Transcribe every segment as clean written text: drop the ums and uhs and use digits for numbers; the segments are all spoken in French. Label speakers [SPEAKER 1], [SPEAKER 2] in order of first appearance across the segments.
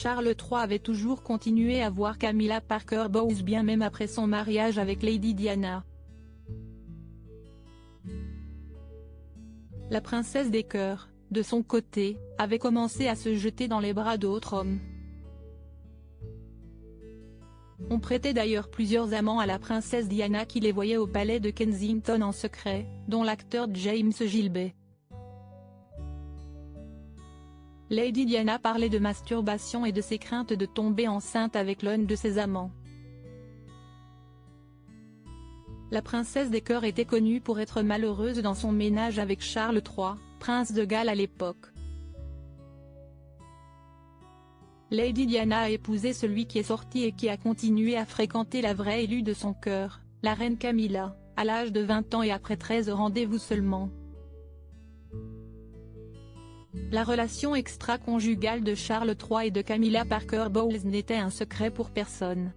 [SPEAKER 1] Charles III avait toujours continué à voir Camilla Parker Bowles bien même après son mariage avec Lady Diana. La princesse des cœurs, de son côté, avait commencé à se jeter dans les bras d'autres hommes. On prêtait d'ailleurs plusieurs amants à la princesse Diana qui les voyait au palais de Kensington en secret, dont l'acteur James Gilbey. Lady Diana parlait de masturbation et de ses craintes de tomber enceinte avec l'un de ses amants. La princesse des cœurs était connue pour être malheureuse dans son ménage avec Charles III, prince de Galles à l'époque. Lady Diana a épousé celui qui est sorti et qui a continué à fréquenter la vraie élue de son cœur, la reine Camilla, à l'âge de 20 ans et après 13 rendez-vous seulement. La relation extra-conjugale de Charles III et de Camilla Parker Bowles n'était un secret pour personne.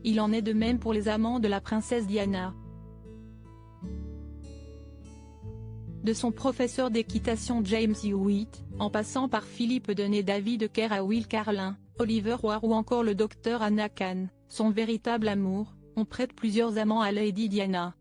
[SPEAKER 1] Il en est de même pour les amants de la princesse Diana. De son professeur d'équitation James Hewitt, en passant par Philippe Denet, David Kerr à Will Carlin, Oliver Ware ou encore le docteur Anna Khan, son véritable amour, on prête plusieurs amants à Lady Diana.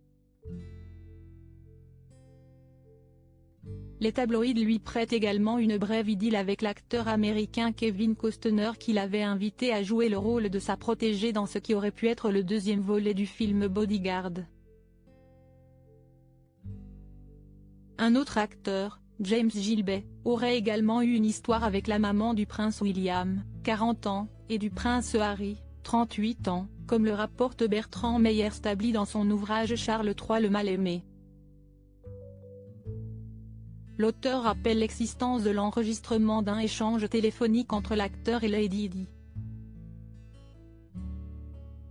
[SPEAKER 1] Les tabloïds lui prêtent également une brève idylle avec l'acteur américain Kevin Costner qui l'avait invité à jouer le rôle de sa protégée dans ce qui aurait pu être le deuxième volet du film Bodyguard. Un autre acteur, James Gilbey, aurait également eu une histoire avec la maman du prince William, 40 ans, et du prince Harry, 38 ans, comme le rapporte Bertrand Meyer-Stably dans son ouvrage Charles III le mal-aimé. L'auteur rappelle l'existence de l'enregistrement d'un échange téléphonique entre l'acteur et Lady Di.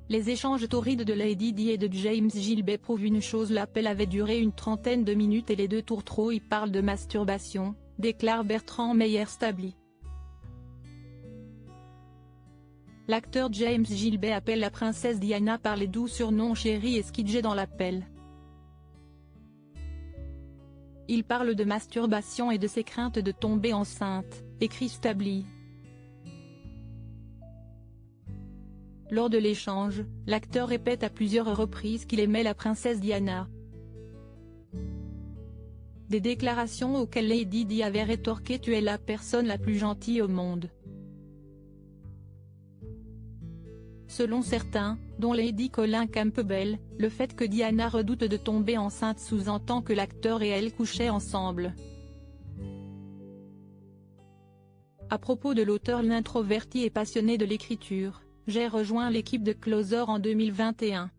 [SPEAKER 1] Les échanges torrides de Lady Di et de James Gilbey prouvent une chose: l'appel avait duré une trentaine de minutes et les deux tours trop y parlent de masturbation, déclare Bertrand Meyer-Stably. L'acteur James Gilbey appelle la princesse Diana par les doux surnoms chérie et Skidget dans l'appel. Il parle de masturbation et de ses craintes de tomber enceinte, écrit Stably. Lors de l'échange, l'acteur répète à plusieurs reprises qu'il aimait la princesse Diana. Des déclarations auxquelles Lady Di avait rétorqué « Tu es la personne la plus gentille au monde ». Selon certains, dont Lady Colin Campbell, le fait que Diana redoute de tomber enceinte sous-entend que l'acteur et elle couchaient ensemble. À propos de l'auteur, l'introverti et passionné de l'écriture, j'ai rejoint l'équipe de Closer en 2021.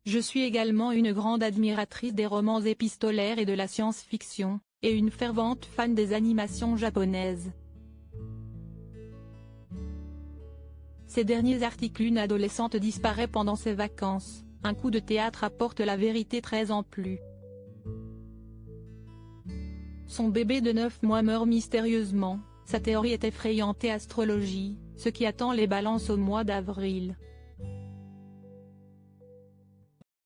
[SPEAKER 1] Je suis également une grande admiratrice des romans épistolaires et de la science-fiction, et une fervente fan des animations japonaises. Ces derniers articles: une adolescente disparaît pendant ses vacances, un coup de théâtre apporte la vérité 13 ans plus. Son bébé de 9 mois meurt mystérieusement, sa théorie est effrayante et astrologie, ce qui attend les balances au mois d'avril.